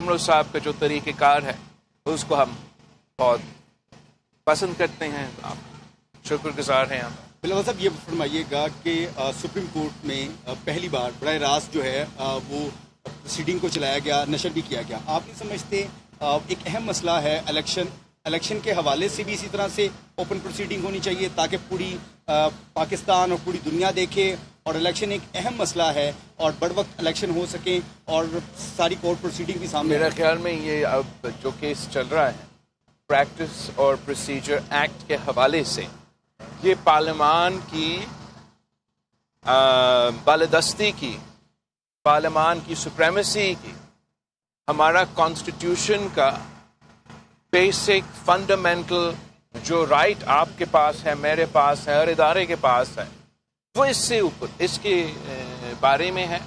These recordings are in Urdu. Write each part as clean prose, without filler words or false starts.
عمرو صاحب کا جو طریقہ کار ہے اس کو ہم بہت پسند کرتے ہیں، آپ شکر گزار ہیں ہم۔ بلاول صاحب یہ فرمائیے گا کہ سپریم کورٹ میں پہلی بار براہ راست جو ہے وہ پروسیڈنگ کو چلایا گیا، نشر بھی کیا گیا، آپ نہیں سمجھتے ایک اہم مسئلہ ہے الیکشن کے حوالے سے بھی اسی طرح سے اوپن پروسیڈنگ ہونی چاہیے تاکہ پوری پاکستان اور پوری دنیا دیکھے، اور الیکشن ایک اہم مسئلہ ہے اور بڑھ وقت الیکشن ہو سکیں اور ساری کورٹ پروسیڈنگ بھی سامنے؟ میرا خیال میں یہ اب جو کیس چل رہا ہے پریکٹس اور پروسیجر ایکٹ کے حوالے سے، یہ پارلیمان کی بالادستی کی، پارلیمان کی سپریمیسی کی، ہمارا کانسٹیٹیوشن کا بیسک فنڈامنٹل جو رائٹ آپ کے پاس ہے، میرے پاس ہے، ہر ادارے کے پاس ہے، وہ اس سے اوپر اس کے بارے میں ہے،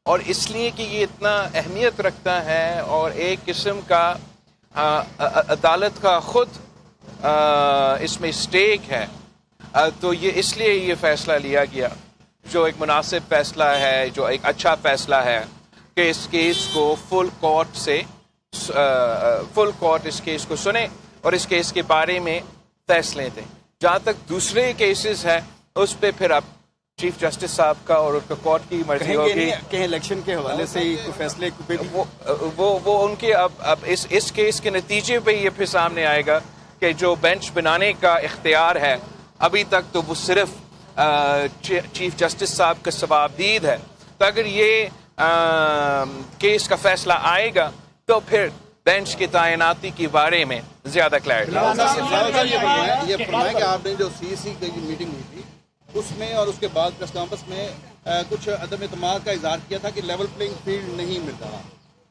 اور اس لیے کہ یہ اتنا اہمیت رکھتا ہے اور ایک قسم کا عدالت کا خود اس میں اسٹیک ہے، تو یہ اس لیے یہ فیصلہ لیا گیا جو ایک مناسب فیصلہ ہے، جو ایک اچھا فیصلہ ہے کہ اس کیس کو فل کورٹ اس کیس کو سنے اور اس کیس کے بارے میں فیصلے دیں۔ جہاں تک دوسرے کیسز ہے اس پہ پھر اب چیف جسٹس صاحب کا اور ان کا کورٹ کی مرضی ہوگی کہ الیکشن کے حوالے سے فیصلے وہ ان کے اب اس کیس کے نتیجے پہ یہ پھر سامنے آئے گا کہ جو بینچ بنانے کا اختیار ہے ابھی تک تو وہ صرف چیف جسٹس صاحب کا ثوابدید ہے، تو اگر یہ کیس کا فیصلہ آئے گا تو پھر بینچ کی تعیناتی کے بارے میں زیادہ کلیئرٹی۔ یہ فرمائیں کہ آپ نے جو سی سی کی میٹنگ ہوئی تھی اس میں اور اس کے بعد پریس کانفرنس میں کچھ عدم اعتماد کا اظہار کیا تھا کہ لیول پلینگ فیلڈ نہیں مل رہا،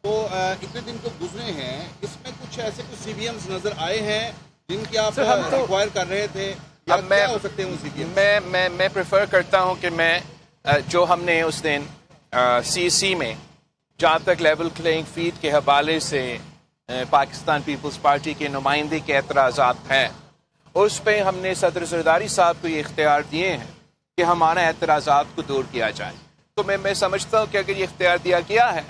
تو اتنے دن تو گزرے ہیں، اس میں کچھ ایسے کچھ سی بی ایمز نظر آئے ہیں جن کی آپ ریکوائر کر رہے تھے؟ اب کیا ہو سکتے ہیں وہ سی بی ایم؟ میں پریفر کرتا ہوں کہ میں جو ہم نے اس دن سی سی میں جہاں تک لیول پلینگ فیلڈ کے حوالے سے پاکستان پیپلز پارٹی کے نمائندے کے اعتراضات ہیں، اس پہ ہم نے صدر زرداری صاحب کو یہ اختیار دیے ہیں کہ ہمارے اعتراضات کو دور کیا جائے، تو میں سمجھتا ہوں کہ اگر یہ اختیار دیا گیا ہے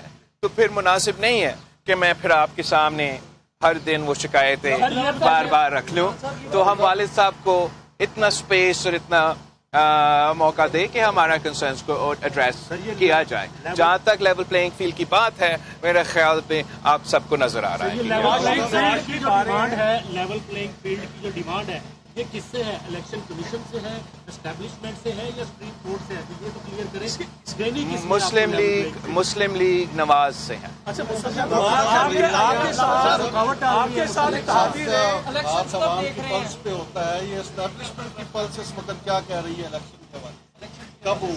تو پھر مناسب نہیں ہے کہ میں پھر آپ کے سامنے ہر دن وہ شکایتیں بار بار رکھ لوں، تو ہم والد صاحب کو اتنا سپیس اور اتنا موقع دے کہ ہمارا کنسرنس کو ایڈریس کیا جائے۔ جہاں تک لیول پلینگ فیلڈ کی بات ہے میرے خیال میں آپ سب کو نظر آ رہا ہے لیول پلینگ فیلڈ کی جو ڈیمانڈ ہے یہ کس سے ہے؟ الیکشن کمیشن سے ہے، اسٹیبلشمنٹ سے ہے یا سپریم کورٹ سے ہے؟ یہ تو کلیئر کریں۔ مسلم لیگ نواز سے ہے۔ آپ عوام کی پلس پہ ہوتا ہے، یہ اسٹیبلشمنٹ کی پلس اس وقت کیا کہہ رہی ہے الیکشن کے بعد کب ہوں؟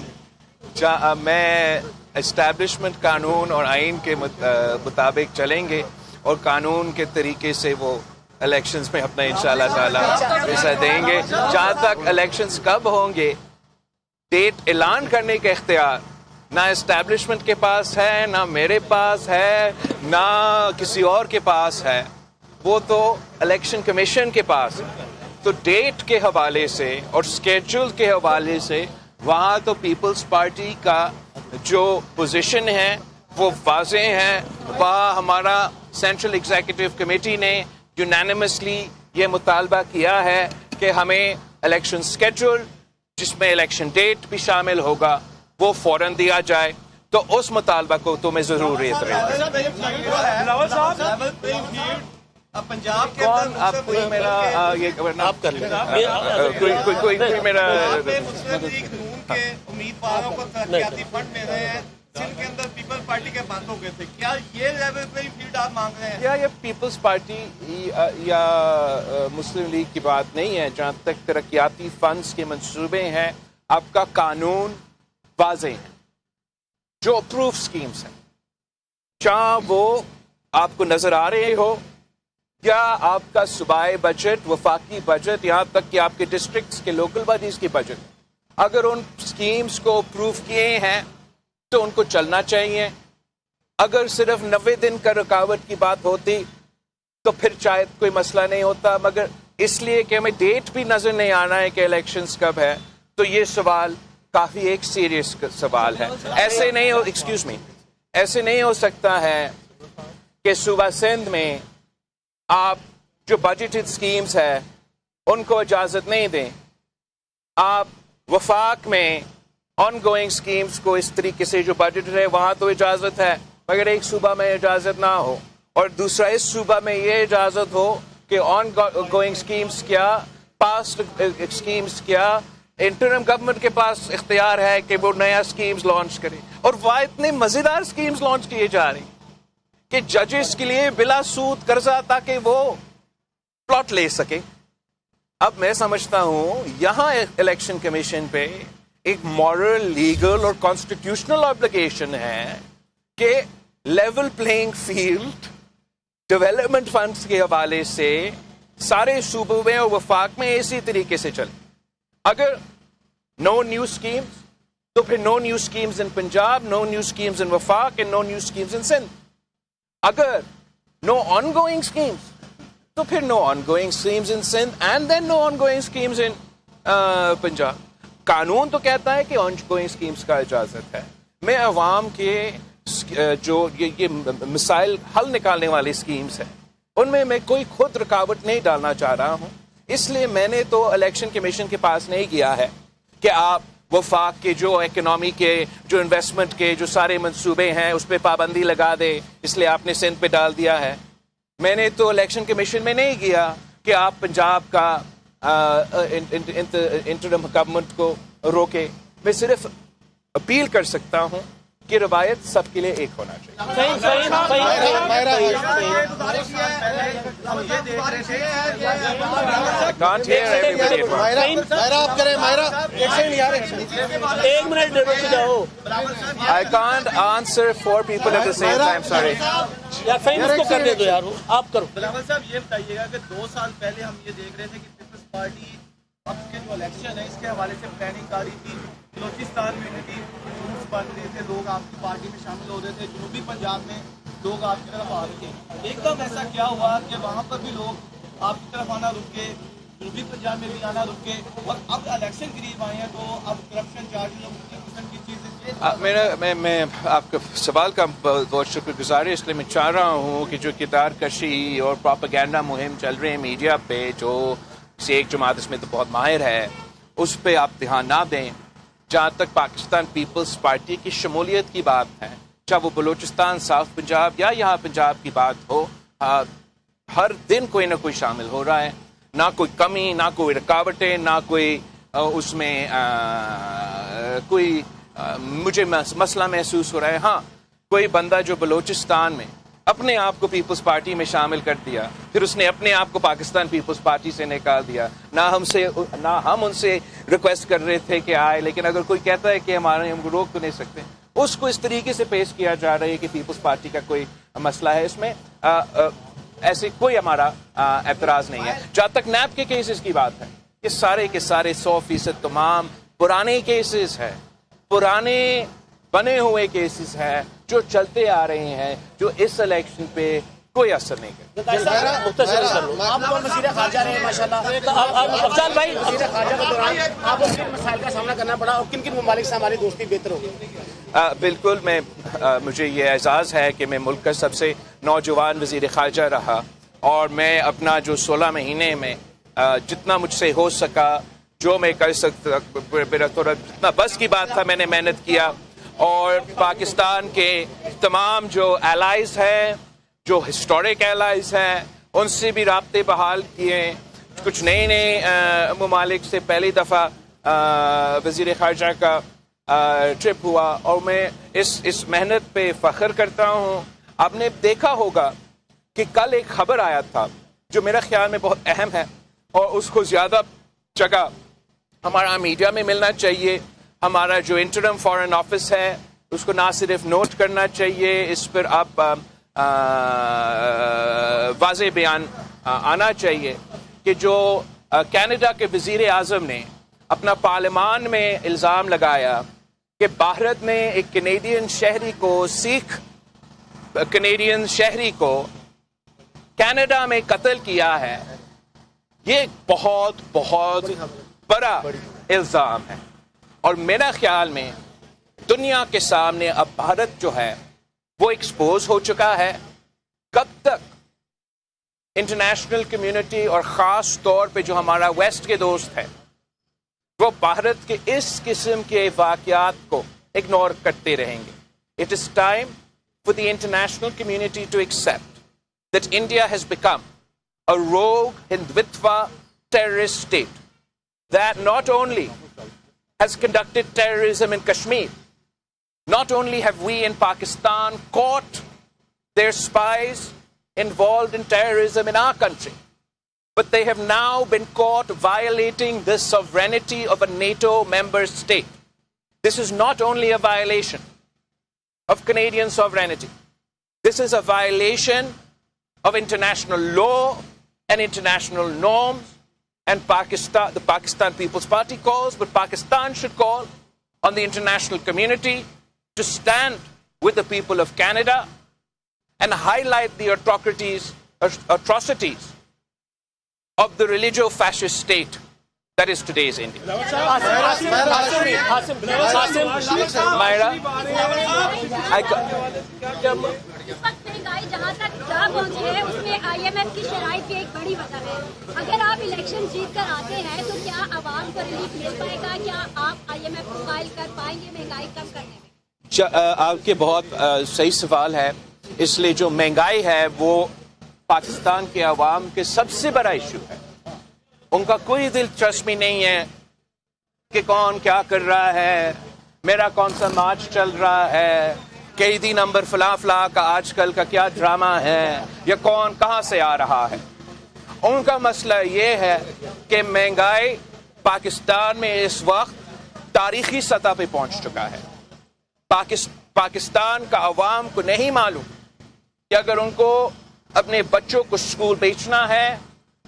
میں اسٹیبلشمنٹ قانون اور آئین کے مطابق چلیں گے اور قانون کے طریقے سے وہ الیکشنز میں اپنا انشاءاللہ تعالیٰ حصہ دیں گے۔ جہاں تک الیکشنز کب ہوں گے، ڈیٹ اعلان کرنے کا اختیار نہ اسٹیبلشمنٹ کے پاس ہے، نہ میرے پاس ہے، نہ کسی اور کے پاس ہے، وہ تو الیکشن کمیشن کے پاس ہے۔ تو ڈیٹ کے حوالے سے اور اسکیڈول کے حوالے سے وہاں تو پیپلز پارٹی کا جو پوزیشن ہے وہ واضح ہے، وہاں ہمارا سینٹرل ایگزیکٹو کمیٹی نے یونینیمسلی یہ مطالبہ کیا ہے کہ ہمیں الیکشن اسکیڈول جس میں الیکشن ڈیٹ بھی شامل ہوگا وہ فوراً دیا جائے، تو اس مطالبہ کو تو میں ضرور ریٹ پنجاب کے آپ کوئی میرا آپ کر لیں، کوئی میرا مسلم لیگ نون کے امیدواروں کو ترقیاتی فنڈ مل رہے ہیں جن کے اندر پیپلز پارٹی کے بند ہو گئے تھے، کیا یہ لیول پلینگ فیلڈ آپ مانگ رہے ہیں؟ یا یہ پیپلز پارٹی یا مسلم لیگ کی بات نہیں ہے، جہاں تک ترقیاتی فنڈز کے منصوبے ہیں آپ کا قانون واضح ہے، جو اپروف سکیمز ہیں، چاہے وہ آپ کو نظر آ رہے ہو یا آپ کا صوبائی بجٹ، وفاقی بجٹ، یہاں تک کہ آپ کے ڈسٹرکٹس کے لوکل باڈیز کی بجٹ، اگر ان سکیمز کو اپروو کیے ہیں تو ان کو چلنا چاہیے۔ اگر صرف 90 دن کا رکاوٹ کی بات ہوتی تو پھر شاید کوئی مسئلہ نہیں ہوتا، مگر اس لیے کہ ہمیں ڈیٹ بھی نظر نہیں آنا ہے کہ الیکشنز کب ہے، تو یہ سوال کافی ایک سیریس سوال ہے۔ ایسے نہیں ہو ایکسکیوز می ایسے نہیں ہو سکتا ہے کہ صوبہ سندھ میں آپ جو بجٹڈ سکیمز ہے ان کو اجازت نہیں دیں. آپ وفاق میں آن گوئنگ سکیمز کو اس طریقے سے جو بجٹ ہے وہاں تو اجازت ہے مگر ایک صوبہ میں اجازت نہ ہو, اور دوسرا اس صوبہ میں یہ اجازت ہو کہ آن گوئنگ سکیمز کیا, پاسٹ سکیمز کیا, انٹرم گورنمنٹ کے پاس اختیار ہے کہ وہ نیا سکیمز لانچ کرے. اور وہ اتنے مزیدار سکیمز لانچ کیے جا رہے کہ ججز کے لیے بلا سود قرضہ تاکہ وہ پلاٹ لے سکے. اب میں سمجھتا ہوں یہاں الیکشن کمیشن پہ ایک مورل, لیگل اور کانسٹیٹیوشنل آبلیگیشن ہے کہ level playing field development funds کے حوالے سے سارے صوبوں میں اور وفاق میں اسی طریقے سے چلے. اگر نو نیو اسکیمز تو پھر no new schemes in Punjab, no new schemes in وفاق and no new schemes in Sindh. اگر نو آن گوئنگ اسکیمز تو پھر no ongoing schemes in Sindh and then no ongoing schemes in Punjab. قانون تو کہتا ہے کہ آن گوئنگ اسکیمز کا اجازت ہے. میں عوام کے جو یہ مسائل حل نکالنے والی اسکیمز ہیں ان میں کوئی خود رکاوٹ نہیں ڈالنا چاہ رہا ہوں. اس لیے میں نے تو الیکشن کمیشن کے پاس نہیں گیا ہے کہ آپ وفاق کے جو اکنامی کے, جو انویسٹمنٹ کے جو سارے منصوبے ہیں اس پہ پابندی لگا دے, اس لیے آپ نے سندھ پہ ڈال دیا ہے. میں نے تو الیکشن کمیشن میں نہیں گیا کہ آپ پنجاب کا انٹرم گورنمنٹ کو روکے. میں صرف اپیل کر سکتا ہوں کہ روایت سب کے لیے ایک ہونا چاہیے. Can't hear everybody. I can't answer 4 people at the same time. Sorry. آپ کرو. بلاول صاحب یہ بتائیے گا کہ 2 سال پہلے ہم یہ دیکھ رہے تھے کہ پیپلز پارٹی اب کے جو الیکشن ہے اس کے حوالے سے پلاننگ کر رہی تھی. بلوچستان میں بھی گروپس بن رہے تھے, لوگ آپ کی پارٹی میں شامل ہو رہے تھے, جنوبی پنجاب میں لوگ آپ کی طرف آ رہے تھے. ایک دم ایسا کیا ہوا کہ وہاں پر بھی لوگ آپ کی طرف آنا رک گئے, جنوبی پنجاب میں بھی آنا رک گئے, اور اب الیکشن قریب آئے ہیں تو اب کرپشن چارجز اور مختلف قسم کی چیزیں. میں آپ کے سوال کا بہت شکر گزار ہے. اس لیے میں چاہ رہا ہوں کہ جو کردار کشی اور پروپیگنڈا مہم چل رہے ہیں میڈیا پہ, جو ایک جماعت اس میں تو بہت ماہر ہے, اس پہ آپ دھیان نہ دیں. جہاں تک پاکستان پیپلز پارٹی کی شمولیت کی بات ہے, چاہے وہ بلوچستان, ساؤتھ پنجاب یا یہاں پنجاب کی بات ہو, ہر دن کوئی نہ کوئی شامل ہو رہا ہے. نہ کوئی کمی, نہ کوئی رکاوٹیں, نہ کوئی اس میں کوئی مجھے مسئلہ محسوس ہو رہا ہے. ہاں کوئی بندہ جو بلوچستان میں اپنے آپ کو پیپلز پارٹی میں شامل کر دیا, پھر اس نے اپنے آپ کو پاکستان پیپلز پارٹی سے نکال دیا. نہ ہم ان سے ریکویسٹ کر رہے تھے کہ آئے, لیکن اگر کوئی کہتا ہے کہ ہم کو روک تو نہیں سکتے, اس کو اس طریقے سے پیش کیا جا رہا ہے کہ پیپلز پارٹی کا کوئی مسئلہ ہے. اس میں ایسے کوئی ہمارا اعتراض نہیں ہے. جہاں تک نیب کے کیسز کی بات ہے, یہ سارے کے سارے 100% تمام پرانے کیسز ہیں, پرانے بنے ہوئے کیسز ہیں جو چلتے آ رہے ہیں, جو اس الیکشن پہ کوئی اثر نہیں کرتا. آپ وزیر خارجہ رہے ہیں ماشاءاللہ, افضال بھائی وزیر خارجہ کے دوران آپ کو کن مسائل کا سامنا کرنا پڑا اور کن کن ممالک سے ہماری دوستی بہتر ہوگی؟ بالکل, مجھے یہ اعزاز ہے کہ میں ملک کا سب سے نوجوان وزیر خارجہ رہا, اور میں اپنا جو 16 مہینے میں جتنا مجھ سے ہو سکا, جو میں کر سکتا, میرا تھوڑا جتنا بس کی بات تھا, میں نے محنت کیا. اور پاکستان کے تمام جو الائز ہیں, جو ہسٹورک الائز ہیں, ان سے بھی رابطے بحال کیے. کچھ نئے ممالک سے پہلی دفعہ وزیر خارجہ کا ٹرپ ہوا, اور میں اس محنت پہ فخر کرتا ہوں. آپ نے دیکھا ہوگا کہ کل ایک خبر آیا تھا جو میرا خیال میں بہت اہم ہے, اور اس کو زیادہ جگہ ہمارا میڈیا میں ملنا چاہیے. ہمارا جو انٹرم فارن آفس ہے اس کو نہ صرف نوٹ کرنا چاہیے, اس پر آپ واضح بیان آنا چاہیے کہ جو کینیڈا کے وزیر اعظم نے اپنا پارلیمان میں الزام لگایا کہ بھارت نے ایک کینیڈین شہری کو, سکھ کینیڈین شہری کو کینیڈا میں قتل کیا ہے, یہ بہت بہت بڑا الزام ہے. اور میرا خیال میں دنیا کے سامنے اب بھارت جو ہے وہ ایکسپوز ہو چکا ہے. انٹرنیشنل کمیونٹی اور خاص طور پہ جو ہمارا ویسٹ کے دوست ہے وہ بھارت کے اس قسم کے واقعات کو اگنور کرتے رہیں گے. It is time for the international community to accept that India has become a rogue Hindutva terrorist state that not only has conducted terrorism in Kashmir, not only have we in Pakistan caught their spies involved in terrorism in our country, but they have now been caught violating the sovereignty of a NATO member state. This is not only a violation of Canadian sovereignty. This is a violation of international law and international norms, and Pakistan, the Pakistan People's Party calls, but Pakistan should call on the international community to stand with the people of Canada and highlight the atrocities of the religio-fascist state that is today's India. Myra, اس وقت مہنگائی جہاں تک جا پہنچی ہے اس میں IMF کی شرائط کی ایک بڑی وجہ ہے. اگر آپ الیکشن جیت کر آتے ہیں تو کیا عوام کو ریلیف مل پائے گا؟ کیا آپ IMF کو فائل کر پائیں گے مہنگائی کم کرنے میں؟ آپ کے بہت صحیح سوال ہے. اس لیے جو مہنگائی ہے وہ پاکستان کے عوام کے سب سے بڑا ایشو ہے. ان کا کوئی دلچسپی نہیں ہے کہ کون کیا کر رہا ہے, میرا کون سا مارچ چل رہا ہے, قیدی نمبر فلاں فلاں کا آج کل کا کیا ڈرامہ ہے, یا کون کہاں سے آ رہا ہے. ان کا مسئلہ یہ ہے کہ مہنگائی پاکستان میں اس وقت تاریخی سطح پہ پہنچ چکا ہے. پاکستان کا عوام کو نہیں معلوم کہ اگر ان کو اپنے بچوں کو اسکول بھیجنا ہے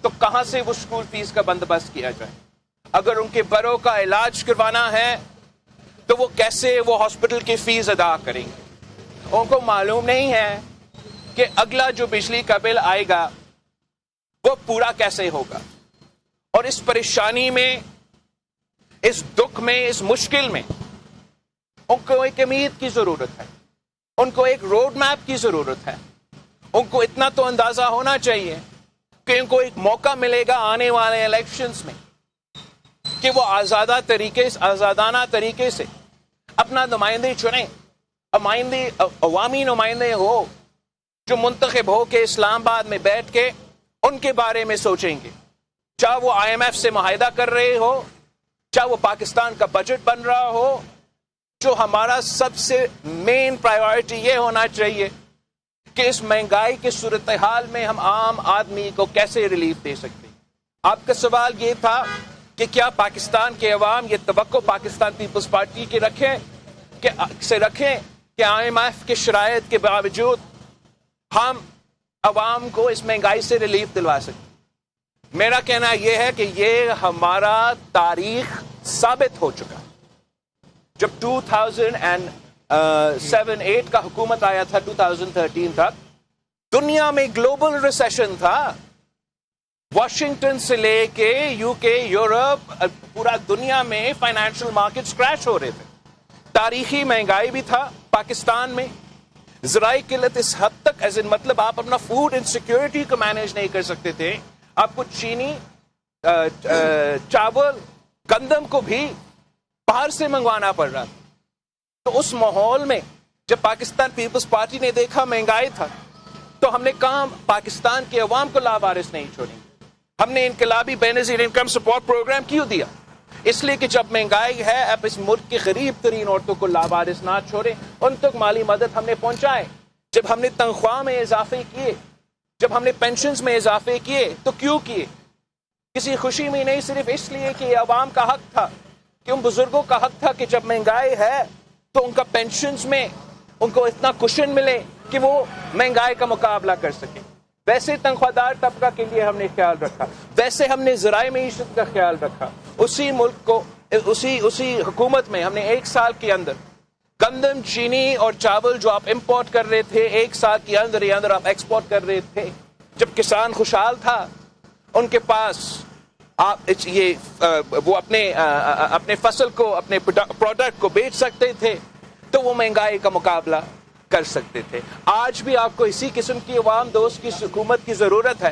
تو کہاں سے وہ اسکول فیس کا بندوبست کیا جائے. اگر ان کے بڑوں کا علاج کروانا ہے تو وہ کیسے وہ ہاسپٹل کی فیس ادا کریں گے. ان کو معلوم نہیں ہے کہ اگلا جو بجلی کا بل آئے گا وہ پورا کیسے ہوگا. اور اس پریشانی میں, اس دکھ میں, اس مشکل میں ان کو ایک امید کی ضرورت ہے, ان کو ایک روڈ میپ کی ضرورت ہے. ان کو اتنا تو اندازہ ہونا چاہیے کہ ان کو ایک موقع ملے گا آنے والے الیکشنز میں کہ وہ آزادانہ طریقے سے اپنا نمائندے چنیں, عوامی نمائندے ہو جو منتخب ہو کے اسلام آباد میں بیٹھ کے ان کے بارے میں سوچیں گے. چاہے وہ IMF سے معاہدہ کر رہے ہو, چاہے وہ پاکستان کا بجٹ بن رہا ہو. جو ہمارا سب سے مین پرائیورٹی یہ ہونا چاہیے کہ اس مہنگائی کی صورتحال میں ہم عام آدمی کو کیسے ریلیف دے سکتے ہیں. آپ کا سوال یہ تھا کہ کیا پاکستان کے عوام یہ توقع پاکستان پیپلز پارٹی کی رکھیں کہ IMF کے شرائط کے باوجود ہم عوام کو اس مہنگائی سے ریلیف دلوا سکیں. میرا کہنا یہ ہے کہ یہ ہمارا تاریخ ثابت ہو چکا. جب 2007-8 کا حکومت آیا تھا 2013 تک, دنیا میں گلوبل ریسیشن تھا. واشنگٹن سے لے کے UK, یورپ, پورا دنیا میں فائنینشیل مارکیٹس کریش ہو رہے تھے. تاریخی مہنگائی بھی تھا پاکستان میں. ذرائع قلت اس حد تک مطلب آپ اپنا فوڈ انسیکیورٹی کو مینیج نہیں کر سکتے تھے. آپ کو چینی, چاول, گندم کو بھی باہر سے منگوانا پڑ رہا تھا. تو اس ماحول میں جب پاکستان پیپلز پارٹی نے دیکھا مہنگائی تھا تو ہم نے کہا پاکستان کے عوام کو لاوارث نہیں چھوڑیں گے. ہم نے انقلابی بے نظیر انکم سپورٹ پروگرام کیوں دیا؟ اس لیے کہ جب مہنگائی ہے اب اس ملک کی غریب ترین عورتوں کو لاوارث نہ چھوڑیں, ان تک مالی مدد ہم نے پہنچائے. جب ہم نے تنخواہ میں اضافے کیے, جب ہم نے پینشنز میں اضافے کیے تو کیوں کیے؟ کسی خوشی میں نہیں, صرف اس لیے کہ یہ عوام کا حق تھا, کہ ان بزرگوں کا حق تھا کہ جب مہنگائی ہے تو ان کا پینشنز میں ان کو اتنا کشن ملے کہ وہ مہنگائی کا مقابلہ کر سکیں. ویسے تنخواہ دار طبقہ کے لیے ہم نے خیال رکھا, ویسے ہم نے ذرائع معیشت کا خیال رکھا. اسی ملک کو اسی حکومت میں ہم نے 1 سال کے اندر گندم, چینی اور چاول جو آپ امپورٹ کر رہے تھے 1 سال کے اندر آپ ایکسپورٹ کر رہے تھے. جب کسان خوشحال تھا, ان کے پاس وہ اپنے فصل کو, اپنے پروڈکٹ کو بیچ سکتے تھے, تو وہ مہنگائی کا مقابلہ کر سکتے تھے. آج بھی آپ کو اسی قسم کی عوام دوست کی حکومت کی ضرورت ہے